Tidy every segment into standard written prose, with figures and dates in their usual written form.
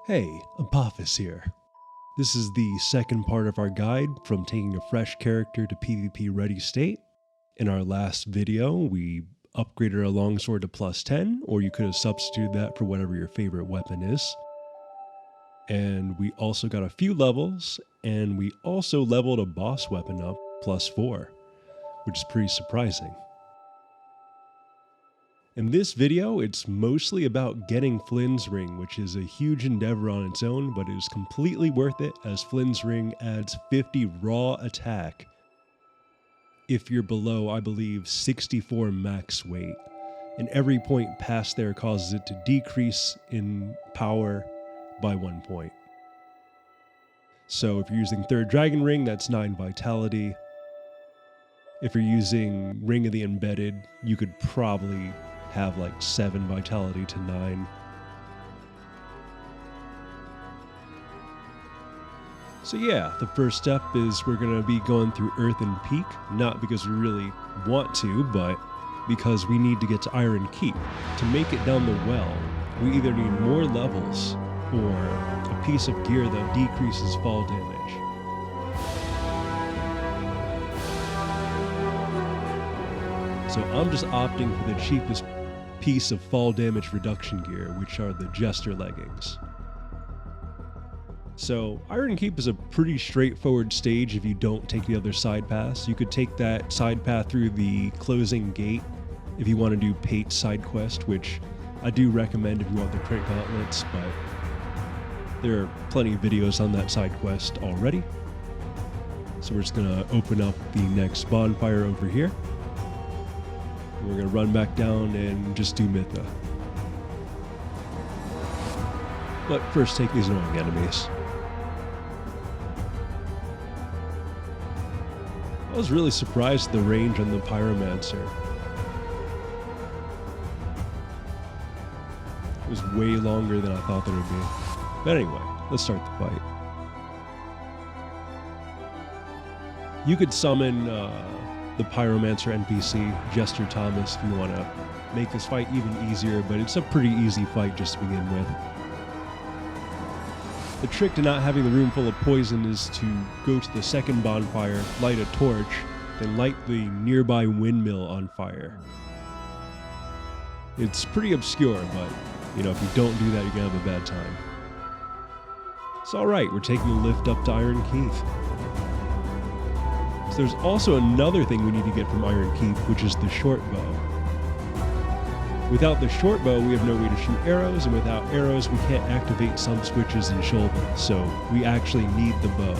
Hey, Apophis here. This is the second part of our guide from taking a fresh character to PvP ready state. In our last video, we upgraded our longsword to +10, or you could have substituted that for whatever your favorite weapon is. And we also got a few levels, and we also leveled a boss weapon up +4, which is pretty surprising. In this video, it's mostly about getting Flynn's ring, which is a huge endeavor on its own, but it is completely worth it as Flynn's ring adds 50 raw attack if you're below, I believe, 64 max weight. And every point past there causes it to decrease in power by 1 point. So if you're using 3rd Dragon Ring, that's 9 vitality. If you're using Ring of the Embedded, you could probably have like 7 vitality to 9. So yeah, the first step is we're going to be going through Earthen Peak, not because we really want to, but because we need to get to Iron Keep. To make it down the well, we either need more levels or a piece of gear that decreases fall damage. So I'm just opting for the cheapest piece of fall damage reduction gear, which are the Jester leggings. So Iron Keep is a pretty straightforward stage if you don't take the other side paths. You could take that side path through the closing gate if you want to do Pate's side quest, which I do recommend if you want the crit gauntlets, but there are plenty of videos on that side quest already. So we're just gonna open up the next bonfire over here. We're going to run back down and just do Mytha. But first take these annoying enemies. I was really surprised at the range on the Pyromancer. It was way longer than I thought that it would be. But anyway, let's start the fight. You could summon the Pyromancer NPC, Jester Thomas, if you want to make this fight even easier, but it's a pretty easy fight just to begin with. The trick to not having the room full of poison is to go to the second bonfire, light a torch, then light the nearby windmill on fire. It's pretty obscure, but if you don't do that, you're going to have a bad time. It's alright, we're taking a lift up to Iron Keep. So there's also another thing we need to get from Iron Keep, which is the short bow. Without the short bow, we have no way to shoot arrows, and without arrows, we can't activate some switches in Shulban, so we actually need the bow.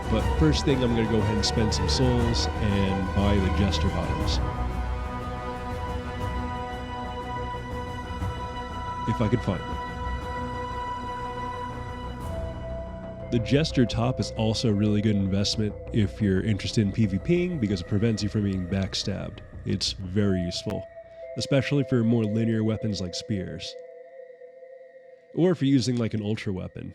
But first thing, I'm going to go ahead and spend some souls and buy the Jester bottoms. If I could find them. The Jester top is also a really good investment if you're interested in PvPing because it prevents you from being backstabbed. It's very useful, especially for more linear weapons like spears. Or if you're using like an ultra weapon.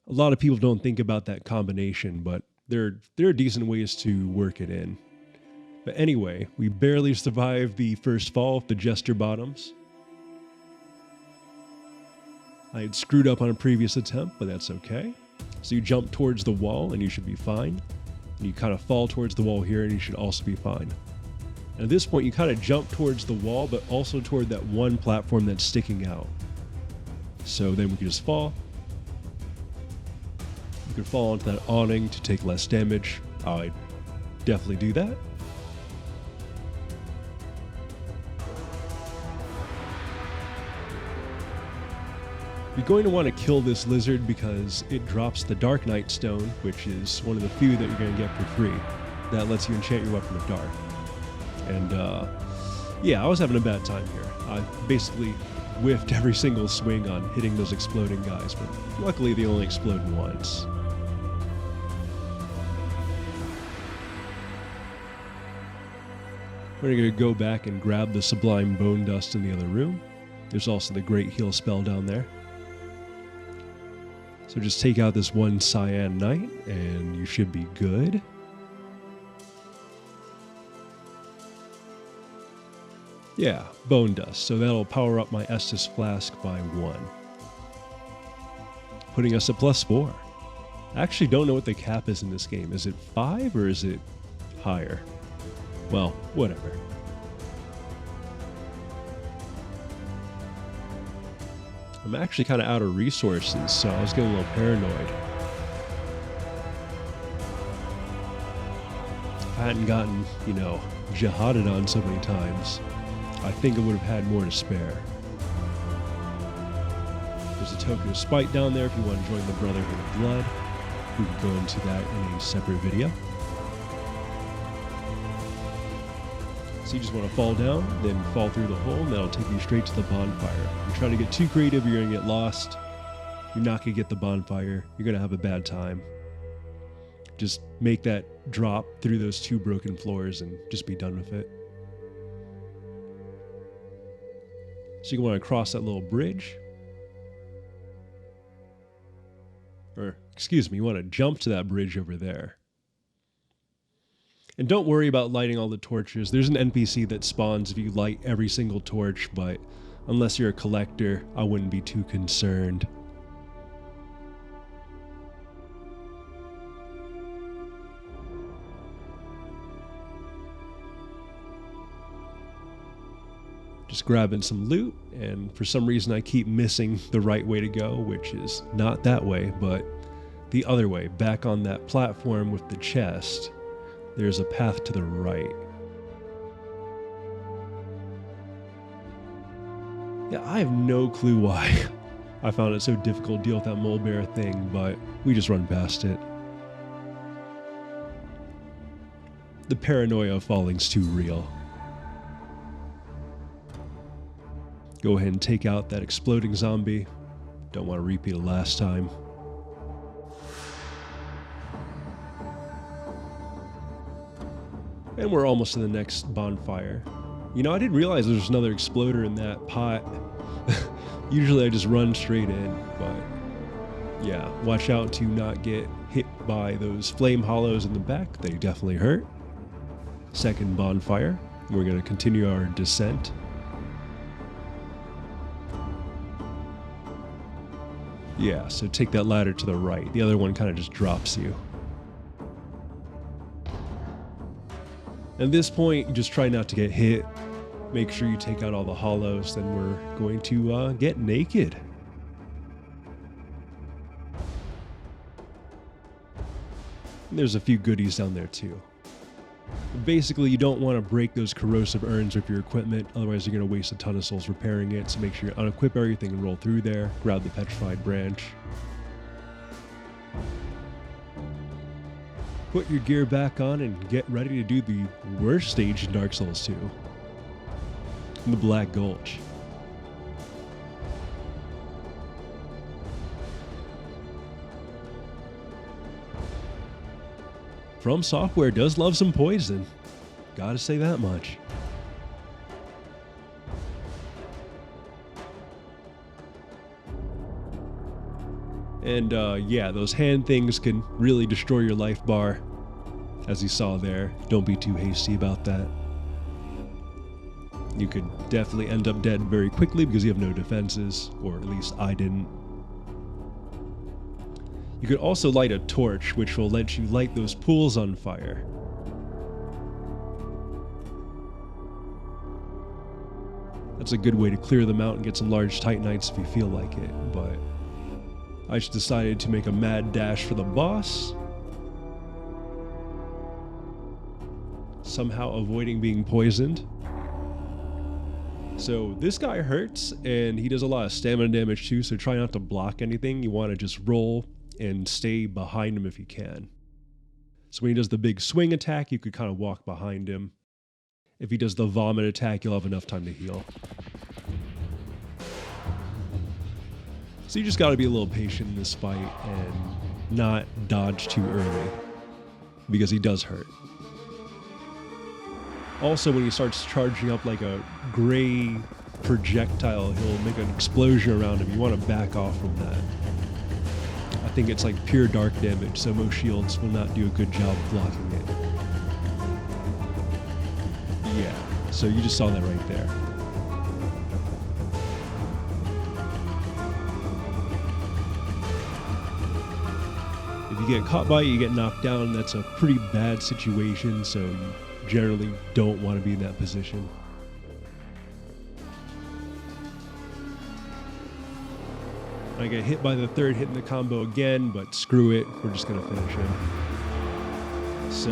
A lot of people don't think about that combination, but there are decent ways to work it in. But anyway, we barely survived the first fall of the Jester bottoms. I had screwed up on a previous attempt, but that's okay. So you jump towards the wall and you should be fine. And you kind of fall towards the wall here and you should also be fine. And at this point you kind of jump towards the wall, but also toward that one platform that's sticking out. So then we can just fall. You can fall onto that awning to take less damage. I'd definitely do that. You're going to want to kill this lizard because it drops the Dark Knight Stone, which is one of the few that you're going to get for free. That lets you enchant your weapon with dark. And yeah, I was having a bad time here. I basically whiffed every single swing on hitting those exploding guys, but luckily they only explode once. We're going to go back and grab the Sublime Bone Dust in the other room. There's also the Great Heal spell down there. So just take out this one Cyan Knight, and you should be good. Yeah, bone dust. So that'll power up my Estus flask by 1. Putting us at +4. I actually don't know what the cap is in this game. Is it 5 or is it higher? Well, whatever. I'm actually kind of out of resources, so I was getting a little paranoid. If I hadn't gotten, jihaded on so many times, I think I would have had more to spare. There's a token of spite down there if you want to join the Brotherhood of Blood. We can go into that in a separate video. So you just want to fall down, then fall through the hole, and that'll take you straight to the bonfire. If you try to get too creative, you're going to get lost. You're not going to get the bonfire. You're going to have a bad time. Just make that drop through those 2 broken floors and just be done with it. So you want to cross that little bridge. Or, excuse me, you want to jump to that bridge over there. And don't worry about lighting all the torches. There's an NPC that spawns if you light every single torch, but unless you're a collector, I wouldn't be too concerned. Just grabbing some loot, and for some reason I keep missing the right way to go, which is not that way, but the other way, back on that platform with the chest. There's a path to the right. Yeah, I have no clue why I found it so difficult to deal with that mole bear thing, but we just run past it. The paranoia of falling's too real. Go ahead and take out that exploding zombie. Don't want to repeat it last time. And we're almost to the next bonfire. I didn't realize there was another exploder in that pot. Usually I just run straight in, but yeah, watch out to not get hit by those flame hollows in the back. They definitely hurt. Second bonfire. We're going to continue our descent. Yeah, so take that ladder to the right. The other one kind of just drops you. At this point, you just try not to get hit. Make sure you take out all the hollows, then we're going to get naked. And there's a few goodies down there too. Basically, you don't want to break those corrosive urns with your equipment, otherwise you're going to waste a ton of souls repairing it, so make sure you unequip everything and roll through there. Grab the petrified branch. Put your gear back on and get ready to do the worst stage in Dark Souls 2. The Black Gulch. From Software does love some poison. Gotta say that much. And yeah, those hand things can really destroy your life bar. As you saw there, don't be too hasty about that. You could definitely end up dead very quickly because you have no defenses, or at least I didn't. You could also light a torch, which will let you light those pools on fire. That's a good way to clear them out and get some large Titanites if you feel like it, but I just decided to make a mad dash for the boss, somehow avoiding being poisoned. So this guy hurts, and he does a lot of stamina damage too, so try not to block anything. You want to just roll and stay behind him if you can. So when he does the big swing attack, you could kind of walk behind him. If he does the vomit attack, you'll have enough time to heal. So you just got to be a little patient in this fight and not dodge too early, because he does hurt. Also, when he starts charging up like a gray projectile, he'll make an explosion around him. You want to back off from that. I think it's like pure dark damage, so most shields will not do a good job blocking it. Yeah, so you just saw that right there. you get caught by it, you get knocked down. That's a pretty bad situation, so you generally don't want to be in that position. I get hit by the third hit in the combo again, but screw it, we're just going to finish him. So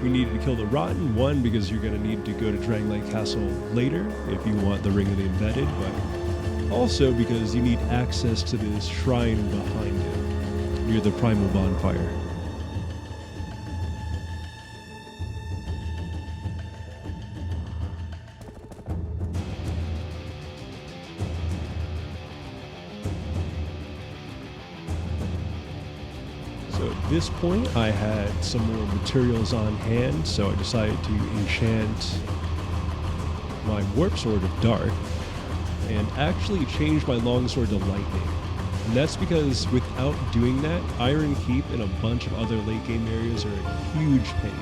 we needed to kill the Rotten, one, because you're going to need to go to Dragonlight Castle later if you want the Ring of the Embedded, but also because you need access to this shrine behind it, near the Primal Bonfire. So at this point, I had some more materials on hand, so I decided to enchant my Warp Sword of Dark and actually change my Longsword to Lightning. And that's because without doing that, Iron Keep and a bunch of other late game areas are a huge pain.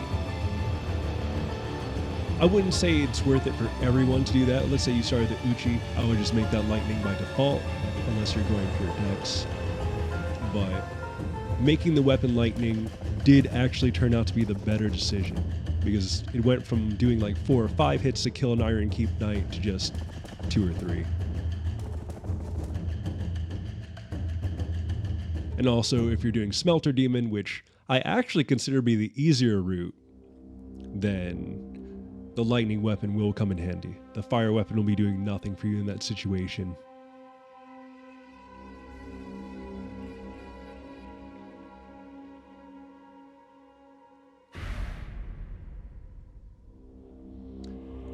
I wouldn't say it's worth it for everyone to do that. Let's say you started the Uchi, I would just make that Lightning by default, unless you're going pure Dex. But making the weapon Lightning did actually turn out to be the better decision, because it went from doing like 4 or 5 hits to kill an Iron Keep Knight to just 2 or 3. And also, if you're doing Smelter Demon, which I actually consider to be the easier route, then the Lightning weapon will come in handy. The Fire weapon will be doing nothing for you in that situation.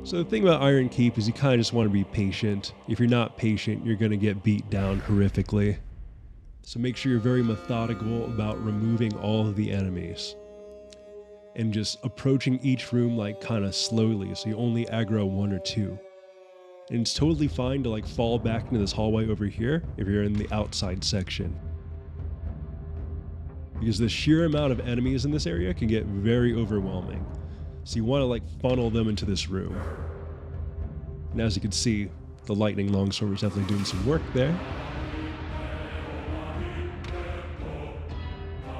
So the thing about Iron Keep is you kind of just want to be patient. If you're not patient, you're going to get beat down horrifically. So make sure you're very methodical about removing all of the enemies. And just approaching each room like kind of slowly, so you only aggro 1 or 2. And it's totally fine to like fall back into this hallway over here if you're in the outside section. Because the sheer amount of enemies in this area can get very overwhelming. So you want to like funnel them into this room. And as you can see, the Lightning Longsword was definitely doing some work there.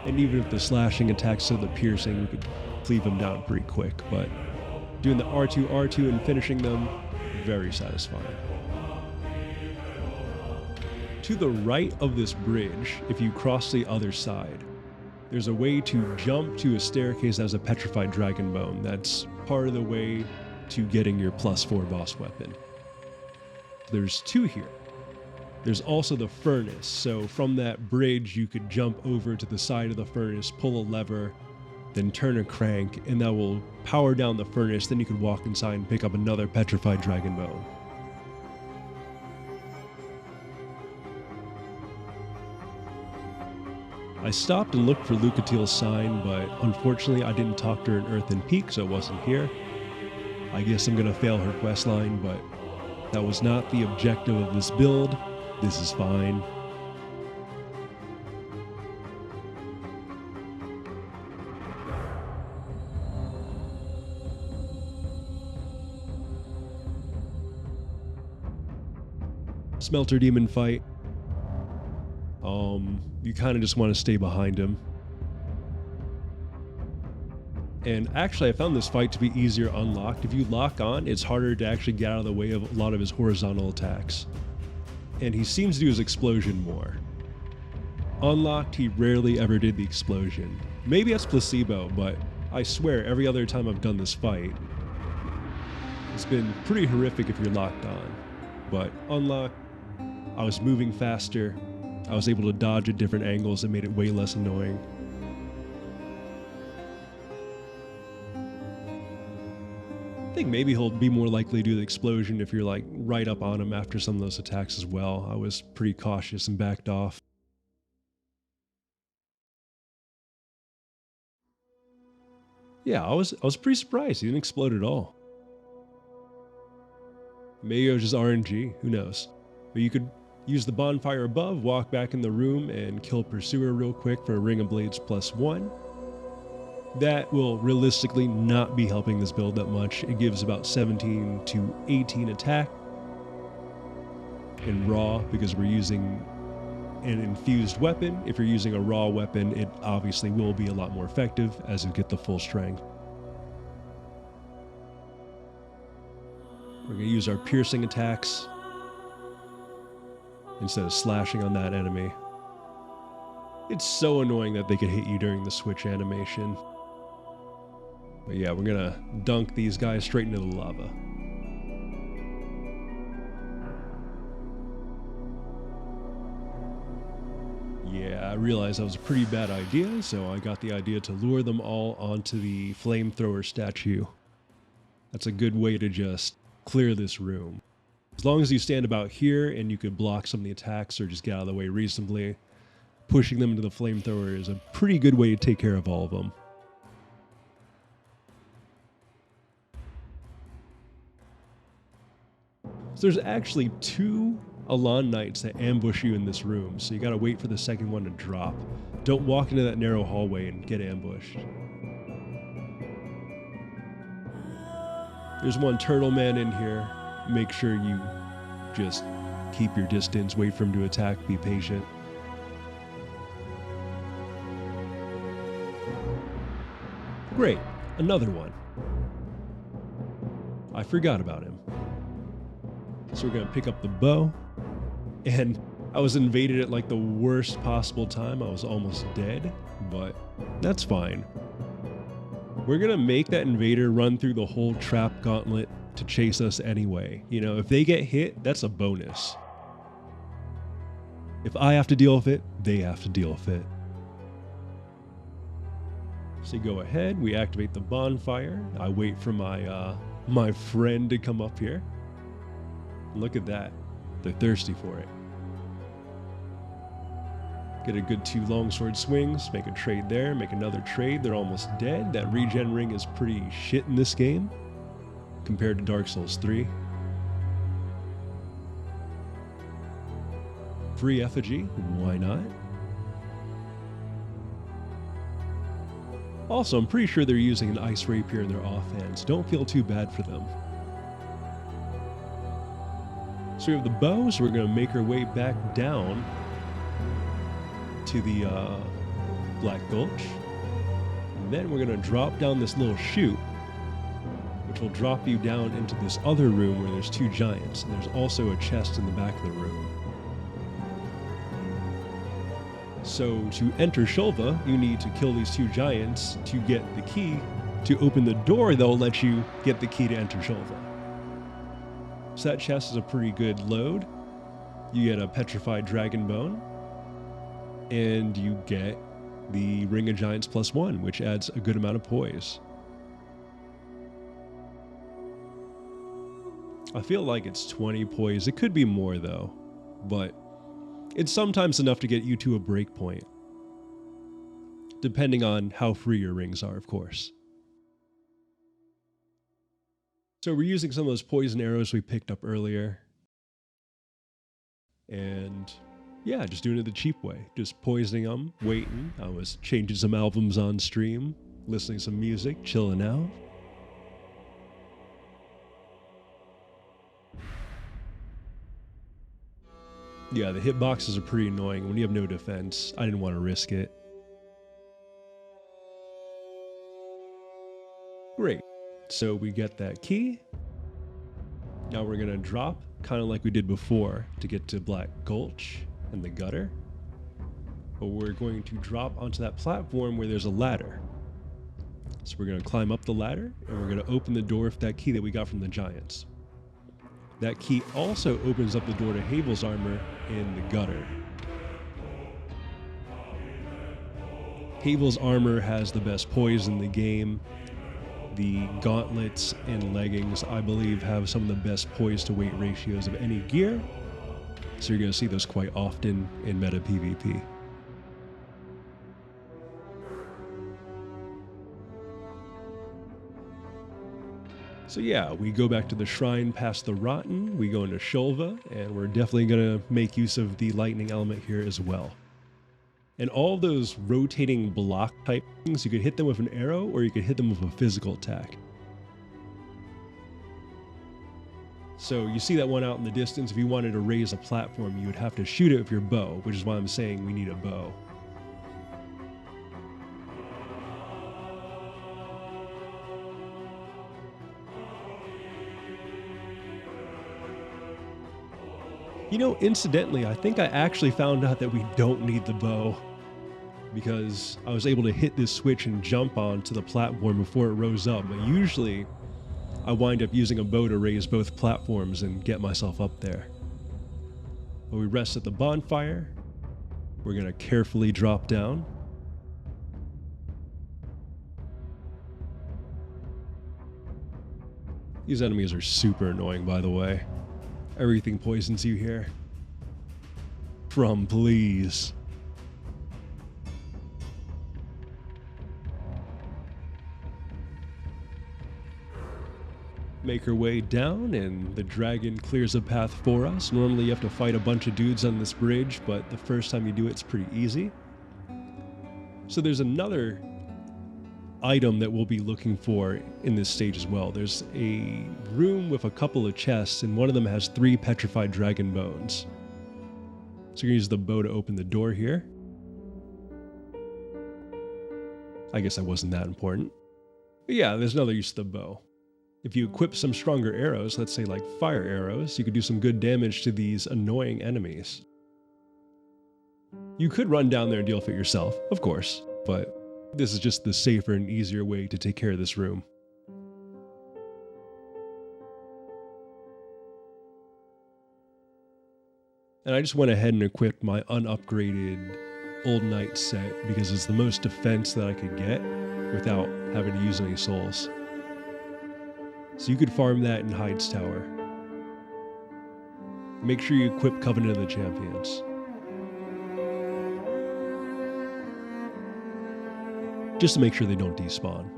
And even if the slashing attacks to the piercing, we could cleave them down pretty quick. But doing the R2 and finishing them, very satisfying. To the right of this bridge, if you cross the other side, there's a way to jump to a staircase that has a petrified dragon bone. That's part of the way to getting your +4 boss weapon. There's 2 here. There's also the furnace, so from that bridge you could jump over to the side of the furnace, pull a lever, then turn a crank, and that will power down the furnace. Then you could walk inside and pick up another petrified dragon bone. I stopped and looked for Lucatiel's sign, but unfortunately I didn't talk to her in Earthen Peak, so it wasn't here. I guess I'm gonna fail her questline, but that was not the objective of this build. This is fine. Smelter Demon fight. You kind of just want to stay behind him. And actually, I found this fight to be easier unlocked. If you lock on, it's harder to actually get out of the way of a lot of his horizontal attacks. And he seems to do his explosion more. Unlocked, he rarely ever did the explosion. Maybe that's placebo, but I swear every other time I've done this fight, it's been pretty horrific if you're locked on. But unlocked, I was moving faster. I was able to dodge at different angles and made it way less annoying. I think maybe he'll be more likely to do the explosion if you're like right up on him after some of those attacks as well. I was pretty cautious and backed off. Yeah, I was pretty surprised he didn't explode at all. Maybe it was just RNG, who knows. But you could use the bonfire above, walk back in the room, and kill Pursuer real quick for a Ring of Blades +1. That will realistically not be helping this build that much. It gives about 17 to 18 attack in raw because we're using an infused weapon. If you're using a raw weapon, it obviously will be a lot more effective as you get the full strength. We're going to use our piercing attacks instead of slashing on that enemy. It's so annoying that they can hit you during the switch animation. But yeah, we're going to dunk these guys straight into the lava. Yeah, I realized that was a pretty bad idea, so I got the idea to lure them all onto the flamethrower statue. That's a good way to just clear this room. As long as you stand about here and you could block some of the attacks or just get out of the way reasonably, pushing them into the flamethrower is a pretty good way to take care of all of them. So there's actually 2 Elan Knights that ambush you in this room, so you gotta wait for the second one to drop. Don't walk into that narrow hallway and get ambushed. There's one turtle man in here. Make sure you just keep your distance, wait for him to attack, be patient. Great, another one. I forgot about him. So we're gonna pick up the bow, and I was invaded at like the worst possible time. I was almost dead, but that's fine. We're gonna make that invader run through the whole trap gauntlet to chase us anyway. You know, if they get hit, that's a bonus. If I have to deal with it, they have to deal with it. So you go ahead, we activate the bonfire. I wait for my friend to come up here. Look at that. They're thirsty for it. Get a good 2 longsword swings, make a trade there, make another trade. They're almost dead. That regen ring is pretty shit in this game compared to Dark Souls 3. Free effigy, why not? Also, I'm pretty sure they're using an ice rapier in their offhand, so don't feel too bad for them. So we have the bow, so we're going to make our way back down to the Black Gulch. And then we're going to drop down this little chute, which will drop you down into this other room where there's 2 giants. And there's also a chest in the back of the room. So to enter Shulva, you need to kill these 2 giants to get the key to open the door that will let you get the key to enter Shulva. So that chest is a pretty good load. You get a petrified dragon bone, and you get the Ring of Giants +1, which adds a good amount of poise. I feel like it's 20 poise. It could be more though, but it's sometimes enough to get you to a break point, depending on how free your rings are, of course. So we're using some of those poison arrows we picked up earlier. And yeah, just doing it the cheap way. Just poisoning them, waiting. I was changing some albums on stream, listening to some music, chilling out. Yeah, the hitboxes are pretty annoying when you have no defense. I didn't want to risk it. Great. So we get that key. Now we're going to drop, kind of like we did before, to get to Black Gulch and the gutter. But we're going to drop onto that platform where there's a ladder. So we're going to climb up the ladder, and we're going to open the door with that key that we got from the giants. That key also opens up the door to Havel's armor in the gutter. Havel's armor has the best poise in the game. The gauntlets and leggings, I believe, have some of the best poise to weight ratios of any gear. So you're going to see those quite often in meta PvP. So yeah, we go back to the shrine past the Rotten, we go into Shulva, and we're definitely going to make use of the lightning element here as well. And all those rotating block type things, you could hit them with an arrow or you could hit them with a physical attack. So you see that one out in the distance. If you wanted to raise a platform, you would have to shoot it with your bow, which is why I'm saying we need a bow. You know, incidentally, I think I actually found out that we don't need the bow, because I was able to hit this switch and jump onto the platform before it rose up. But usually I wind up using a bow to raise both platforms and get myself up there. But we rest at the bonfire. We're gonna carefully drop down. These enemies are super annoying, by the way. Everything poisons you here. Please. Make our way down, and the dragon clears a path for us. Normally you have to fight a bunch of dudes on this bridge, but the first time you do it's pretty easy. So there's another item that we'll be looking for in this stage as well. There's a room with a couple of chests, and one of them has 3 petrified dragon bones. So you're gonna use the bow to open the door here. I guess that wasn't that important. But yeah, there's another use of the bow. If you equip some stronger arrows, let's say like fire arrows, you could do some good damage to these annoying enemies. You could run down there and deal with it yourself, of course, but this is just the safer and easier way to take care of this room. And I just went ahead and equipped my unupgraded Old Knight set because it's the most defense that I could get without having to use any souls. So you could farm that in Hyde's Tower. Make sure you equip Covenant of the Champions. Just to make sure they don't despawn.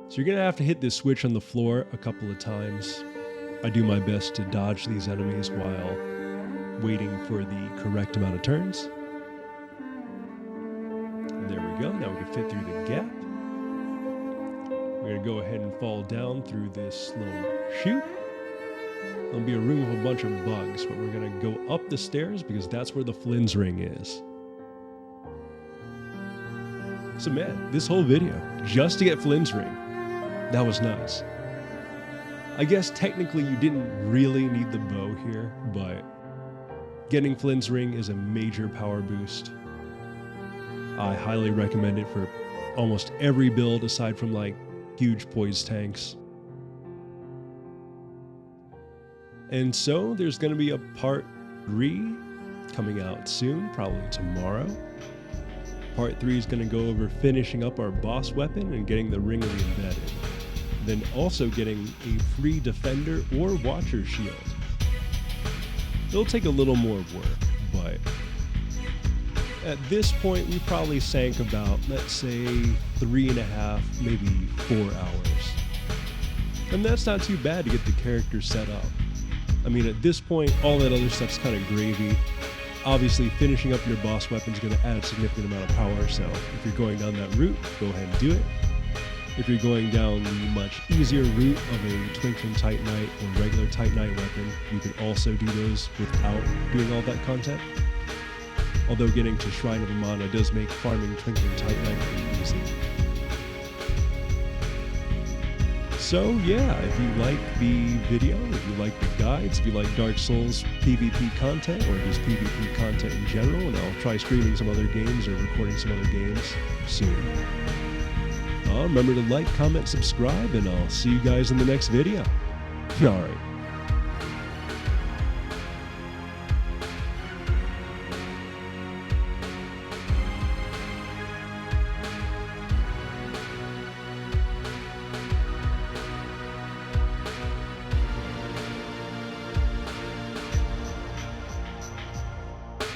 So you're gonna have to hit this switch on the floor a couple of times. I do my best to dodge these enemies while waiting for the correct amount of turns. And there we go, now we can fit through the gap. We're gonna go ahead and fall down through this little chute. There'll be a room with a bunch of bugs, but we're gonna go up the stairs because that's where the Flynn's ring is. So man, this whole video, just to get Flynn's ring, that was nuts. I guess technically you didn't really need the bow here, but getting Flynn's ring is a major power boost. I highly recommend it for almost every build aside from like huge poise tanks. And so there's going to be a part 3 coming out soon, probably tomorrow. Part 3 is going to go over finishing up our boss weapon and getting the Ring of the Embedded. Then also getting a free Defender or Watcher shield. It'll take a little more work, but at this point we probably sank about, let's say, 3.5, maybe 4 hours. And that's not too bad to get the character set up. I mean, at this point, all that other stuff's kind of gravy. Obviously, finishing up your boss weapon is going to add a significant amount of power, so if you're going down that route, go ahead and do it. If you're going down the much easier route of a Twinkling Titanite or regular Titanite weapon, you can also do those without doing all that content. Although getting to Shrine of Amana does make farming Twinkling Titanite pretty easy. So yeah, if you like the video, if you like the guides, if you like Dark Souls PvP content, or just PvP content in general, and I'll try streaming some other games or recording some other games soon. Remember to like, comment, subscribe, and I'll see you guys in the next video. Alright.